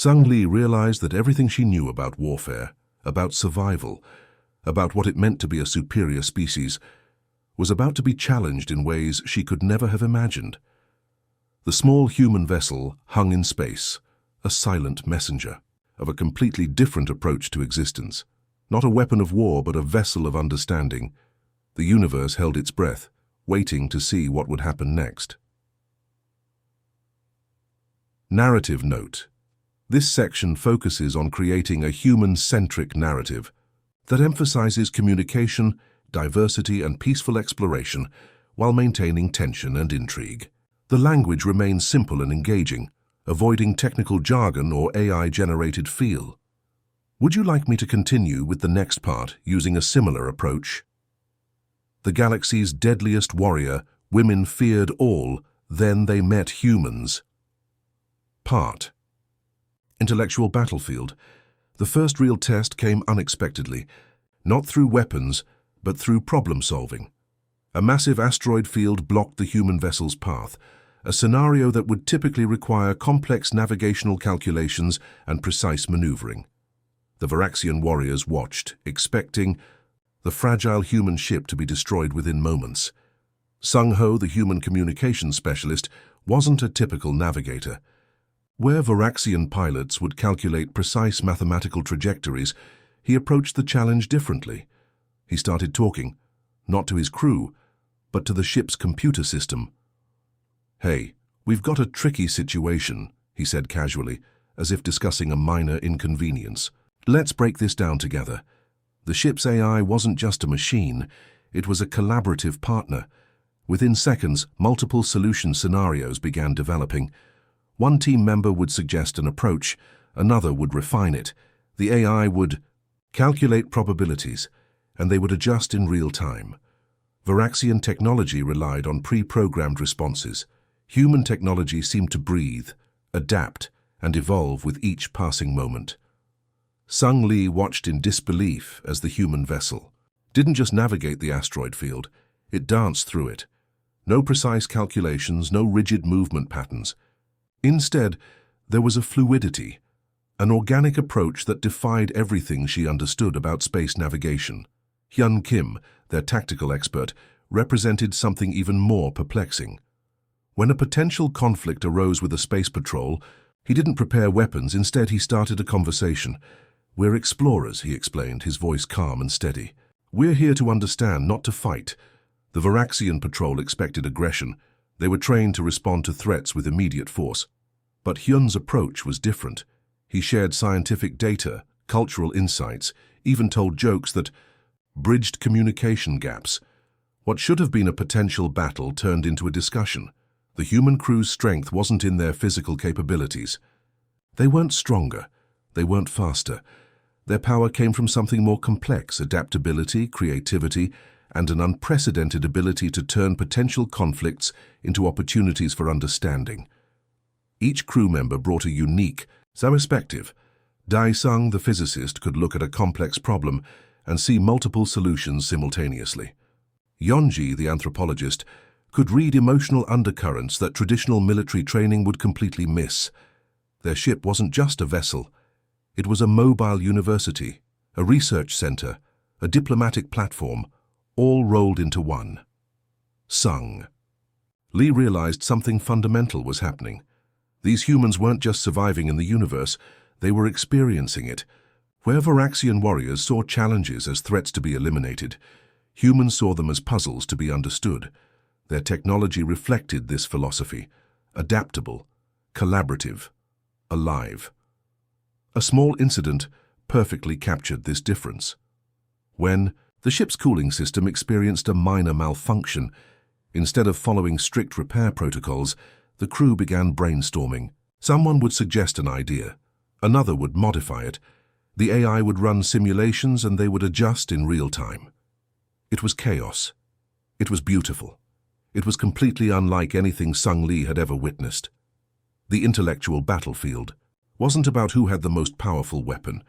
Sung Lee realized that everything she knew about warfare, about survival, about what it meant to be a superior species, was about to be challenged in ways she could never have imagined. The small human vessel hung in space, a silent messenger of a completely different approach to existence. Not a weapon of war, but a vessel of understanding. The universe held its breath, waiting to see what would happen next. Narrative note. This section focuses on creating a human-centric narrative that emphasizes communication, diversity, and peaceful exploration while maintaining tension and intrigue. The language remains simple and engaging, avoiding technical jargon or AI-generated feel. Would you like me to continue with the next part using a similar approach? The galaxy's deadliest warrior, women feared all, then they met humans. Part. Intellectual battlefield. The first real test came unexpectedly, not through weapons, but through problem-solving. A massive asteroid field blocked the human vessel's path, a scenario that would typically require complex navigational calculations and precise maneuvering. The Varaxian warriors watched, expecting the fragile human ship to be destroyed within moments. Sung Ho, the human communications specialist, wasn't a typical navigator. Where Varaxian pilots would calculate precise mathematical trajectories, he approached the challenge differently. He started talking, not to his crew, but to the ship's computer system. "Hey, we've got a tricky situation," he said casually, as if discussing a minor inconvenience. "Let's break this down together." The ship's AI wasn't just a machine, it was a collaborative partner. Within seconds, multiple solution scenarios began developing. One team member would suggest an approach, another would refine it. The AI would calculate probabilities, and they would adjust in real time. Varaxian technology relied on pre-programmed responses. Human technology seemed to breathe, adapt, and evolve with each passing moment. Sung Lee watched in disbelief as the human vessel didn't just navigate the asteroid field, it danced through it. No precise calculations, no rigid movement patterns. Instead, there was a fluidity, an organic approach that defied everything she understood about space navigation. Hyun Kim, their tactical expert, represented something even more perplexing. When a potential conflict arose with a space patrol, he didn't prepare weapons, instead he started a conversation. "We're explorers," he explained, his voice calm and steady. "We're here to understand, not to fight." The Varaxian patrol expected aggression. They were trained to respond to threats with immediate force. But Hyun's approach was different. He shared scientific data, cultural insights, even told jokes that bridged communication gaps. What should have been a potential battle turned into a discussion. The human crew's strength wasn't in their physical capabilities. They weren't stronger. They weren't faster. Their power came from something more complex: adaptability, creativity, and an unprecedented ability to turn potential conflicts into opportunities for understanding. Each crew member brought a unique perspective. Dae-sung, the physicist, could look at a complex problem and see multiple solutions simultaneously. Yeonji, the anthropologist, could read emotional undercurrents that traditional military training would completely miss. Their ship wasn't just a vessel. It was a mobile university, a research center, a diplomatic platform, all rolled into one. Sung. Lee realized something fundamental was happening. These humans weren't just surviving in the universe, they were experiencing it. Where Varaxian warriors saw challenges as threats to be eliminated, humans saw them as puzzles to be understood. Their technology reflected this philosophy: adaptable, collaborative, alive. A small incident perfectly captured this difference. When the ship's cooling system experienced a minor malfunction, instead of following strict repair protocols, the crew began brainstorming. Someone would suggest an idea, another would modify it. The AI would run simulations and they would adjust in real time. It was chaos. It was beautiful. It was completely unlike anything Sung Lee had ever witnessed. The intellectual battlefield wasn't about who had the most powerful weapon.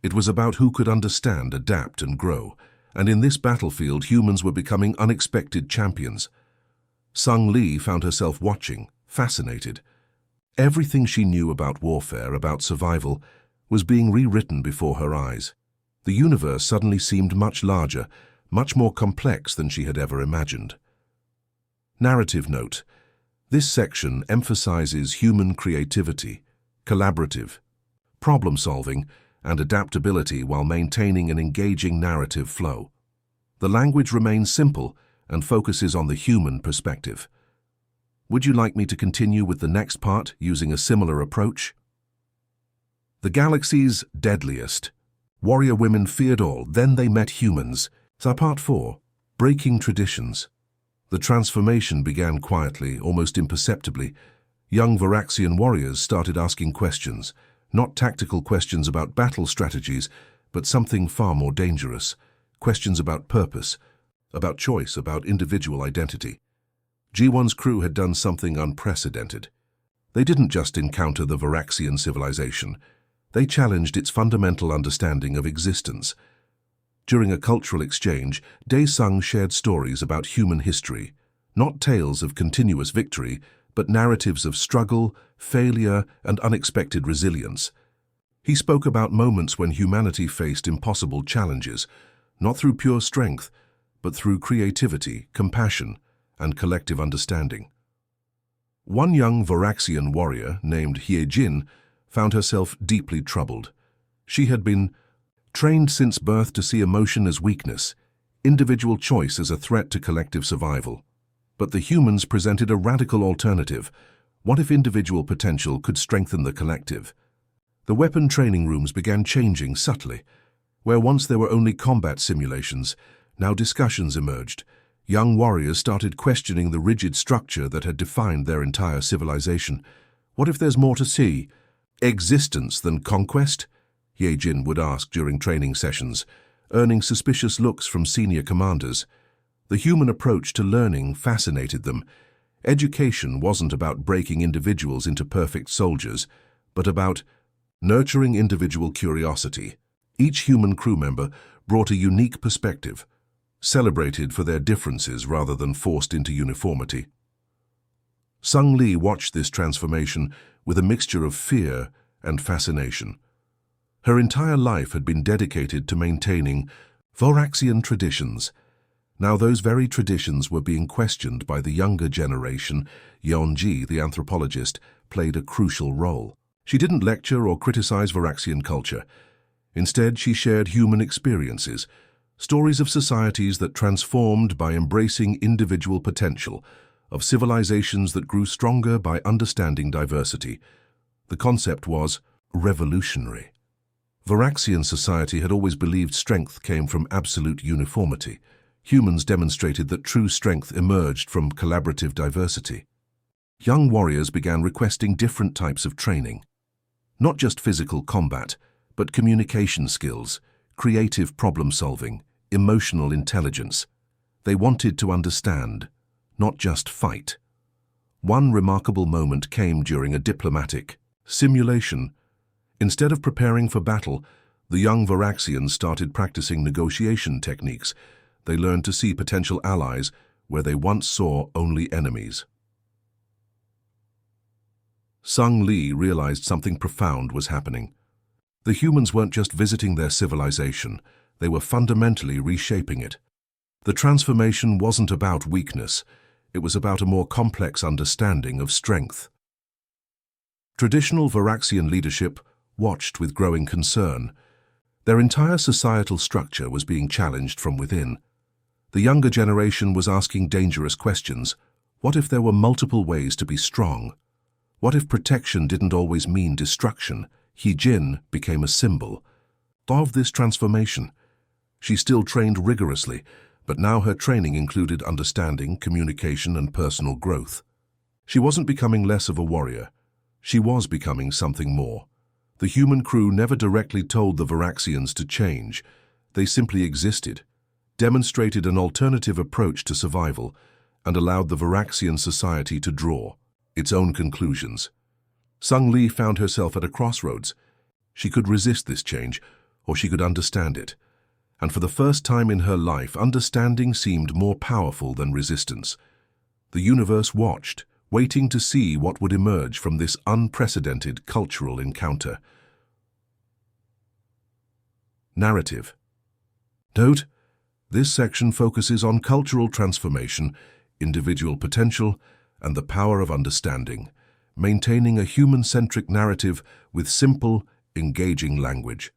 It was about who could understand, adapt, and grow. And in this battlefield, humans were becoming unexpected champions. Sung Lee found herself watching, fascinated. Everything she knew about warfare, about survival, was being rewritten before her eyes. The universe suddenly seemed much larger, much more complex than she had ever imagined. Narrative note: this section emphasizes human creativity, collaborative, problem-solving, and adaptability while maintaining an engaging narrative flow. The language remains simple and focuses on the human perspective. Would you like me to continue with the next part using a similar approach? The galaxy's deadliest. Warrior women feared all, then they met humans. Part 4. Breaking traditions. The transformation began quietly, almost imperceptibly. Young Varaxian warriors started asking questions, not tactical questions about battle strategies, but something far more dangerous. Questions about purpose, about choice, about individual identity. G1's crew had done something unprecedented. They didn't just encounter the Varaxian civilization. They challenged its fundamental understanding of existence. During a cultural exchange, Dae-sung shared stories about human history, not tales of continuous victory, but narratives of struggle, failure, and unexpected resilience. He spoke about moments when humanity faced impossible challenges, not through pure strength, but through creativity, compassion, and collective understanding. One young Varaxian warrior, named Hye-jin, found herself deeply troubled. She had been trained since birth to see emotion as weakness, individual choice as a threat to collective survival. But the humans presented a radical alternative. What if individual potential could strengthen the collective? The weapon training rooms began changing subtly. Where once there were only combat simulations, now discussions emerged. Young warriors started questioning the rigid structure that had defined their entire civilization. What if there's more to see? Existence than conquest? Hye-jin would ask during training sessions, earning suspicious looks from senior commanders. The human approach to learning fascinated them. Education wasn't about breaking individuals into perfect soldiers, but about nurturing individual curiosity. Each human crew member brought a unique perspective, celebrated for their differences rather than forced into uniformity. Sung Lee watched this transformation with a mixture of fear and fascination. Her entire life had been dedicated to maintaining Varaxian traditions. Now those very traditions were being questioned by the younger generation. Yeon-ji, the anthropologist, played a crucial role. She didn't lecture or criticize Varaxian culture. Instead, she shared human experiences, stories of societies that transformed by embracing individual potential, of civilizations that grew stronger by understanding diversity. The concept was revolutionary. Varaxian society had always believed strength came from absolute uniformity. Humans demonstrated that true strength emerged from collaborative diversity. Young warriors began requesting different types of training. Not just physical combat, but communication skills, creative problem-solving, emotional intelligence. They wanted to understand, not just fight. One remarkable moment came during a diplomatic simulation. Instead of preparing for battle, the young Varaxians started practicing negotiation techniques. They learned to see potential allies where they once saw only enemies. Sung Lee realized something profound was happening. The humans weren't just visiting their civilization, they were fundamentally reshaping it. The transformation wasn't about weakness, it was about a more complex understanding of strength. Traditional Varaxian leadership watched with growing concern. Their entire societal structure was being challenged from within. The younger generation was asking dangerous questions. What if there were multiple ways to be strong? What if protection didn't always mean destruction? Hye-jin became a symbol of this transformation. She still trained rigorously, but now her training included understanding, communication, and personal growth. She wasn't becoming less of a warrior. She was becoming something more. The human crew never directly told the Varaxians to change. They simply existed, demonstrated an alternative approach to survival, and allowed the Varaxian society to draw its own conclusions. Sung Lee found herself at a crossroads. She could resist this change, or she could understand it. And for the first time in her life, understanding seemed more powerful than resistance. The universe watched, waiting to see what would emerge from this unprecedented cultural encounter. Narrative. Note: this section focuses on cultural transformation, individual potential, and the power of understanding, maintaining a human-centric narrative with simple, engaging language.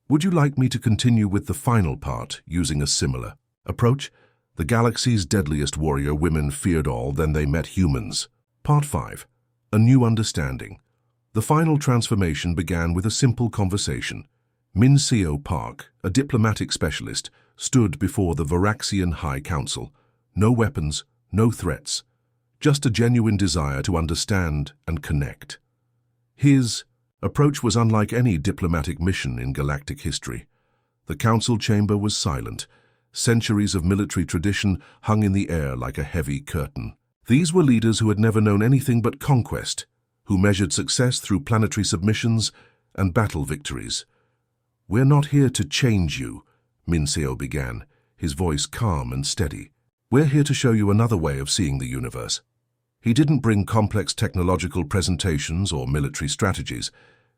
Would you like me to continue with the final part using a similar approach? The galaxy's deadliest warrior women feared all, then they met humans. Part 5. A New Understanding. The final transformation began with a simple conversation. Min Seo Park, a diplomatic specialist, stood before the Varaxian High Council. No weapons, no threats, just a genuine desire to understand and connect. His approach was unlike any diplomatic mission in galactic history. The council chamber was silent. Centuries of military tradition hung in the air like a heavy curtain. These were leaders who had never known anything but conquest, who measured success through planetary submissions and battle victories. "We're not here to change you," Min Seo began, his voice calm and steady. "We're here to show you another way of seeing the universe." He didn't bring complex technological presentations or military strategies.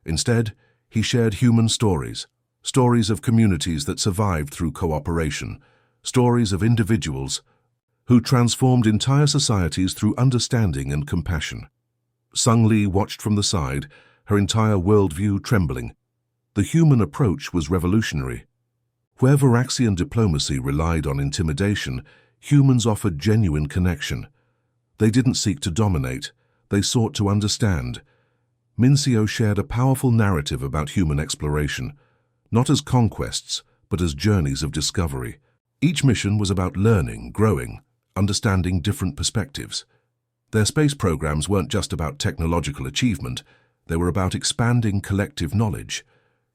Instead, he shared human stories, stories of communities that survived through cooperation, stories of individuals who transformed entire societies through understanding and compassion. Sung Lee watched from the side, her entire worldview trembling. The human approach was revolutionary. Where Varaxian diplomacy relied on intimidation, humans offered genuine connection. They didn't seek to dominate, they sought to understand. Min Seo shared a powerful narrative about human exploration, not as conquests, but as journeys of discovery. Each mission was about learning, growing, understanding different perspectives. Their space programs weren't just about technological achievement, they were about expanding collective knowledge.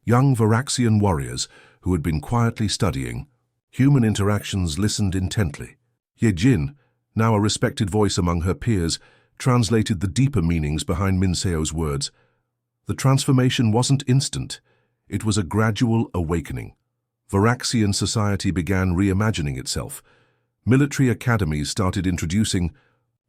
Young Varaxian warriors who had been quietly studying human interactions listened intently. Ye Jin, now a respected voice among her peers, translated the deeper meanings behind Min Seo's words. The transformation wasn't instant. It was a gradual awakening. Varaxian society began reimagining itself. Military academies started introducing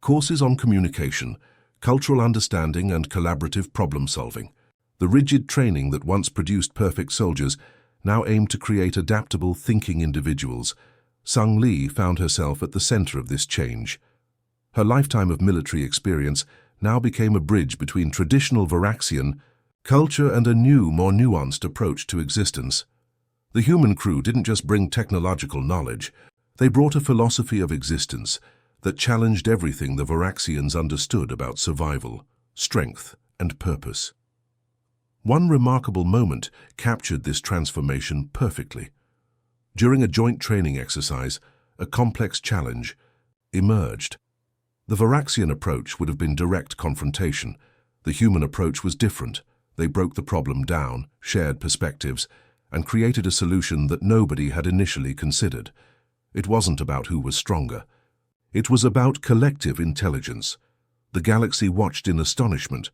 courses on communication, cultural understanding, and collaborative problem-solving. The rigid training that once produced perfect soldiers now aimed to create adaptable, thinking individuals. Sung Lee found herself at the center of this change. Her lifetime of military experience now became a bridge between traditional Varaxian culture and a new, more nuanced approach to existence. The human crew didn't just bring technological knowledge, they brought a philosophy of existence that challenged everything the Varaxians understood about survival, strength, and purpose. One remarkable moment captured this transformation perfectly. During a joint training exercise, a complex challenge emerged. The Varaxian approach would have been direct confrontation. The human approach was different. They broke the problem down, shared perspectives, and created a solution that nobody had initially considered. It wasn't about who was stronger. It was about collective intelligence. The galaxy watched in astonishment.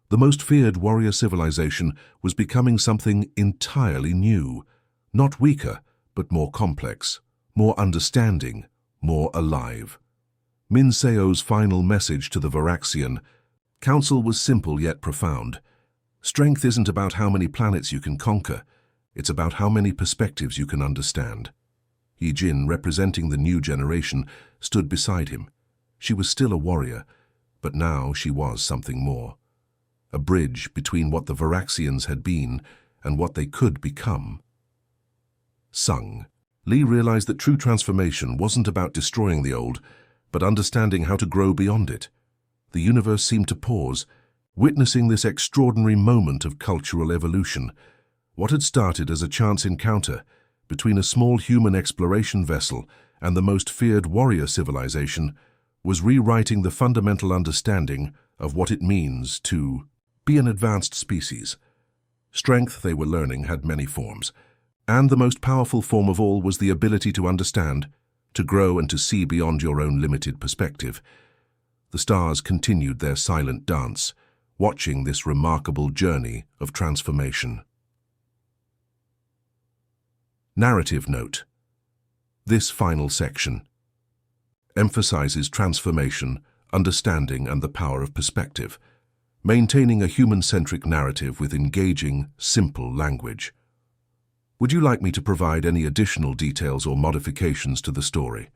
The most feared warrior civilization was becoming something entirely new, not weaker, but more complex, more understanding, more alive. Min Seo's final message to the Varaxian Council was simple yet profound. Strength isn't about how many planets you can conquer, it's about how many perspectives you can understand. Ye Jin, representing the new generation, stood beside him. She was still a warrior, but now she was something more. A bridge between what the Varaxians had been and what they could become. Sung Lee realized that true transformation wasn't about destroying the old, but understanding how to grow beyond it. The universe seemed to pause, witnessing this extraordinary moment of cultural evolution. What had started as a chance encounter between a small human exploration vessel and the most feared warrior civilization was rewriting the fundamental understanding of what it means to be an advanced species. Strength, they were learning, had many forms, and the most powerful form of all was the ability to understand, to grow and to see beyond your own limited perspective. The stars continued their silent dance, watching this remarkable journey of transformation. Narrative note. This final section emphasizes transformation understanding, and the power of perspective, maintaining a human-centric narrative with engaging, simple language. Would you like me to provide any additional details or modifications to the story?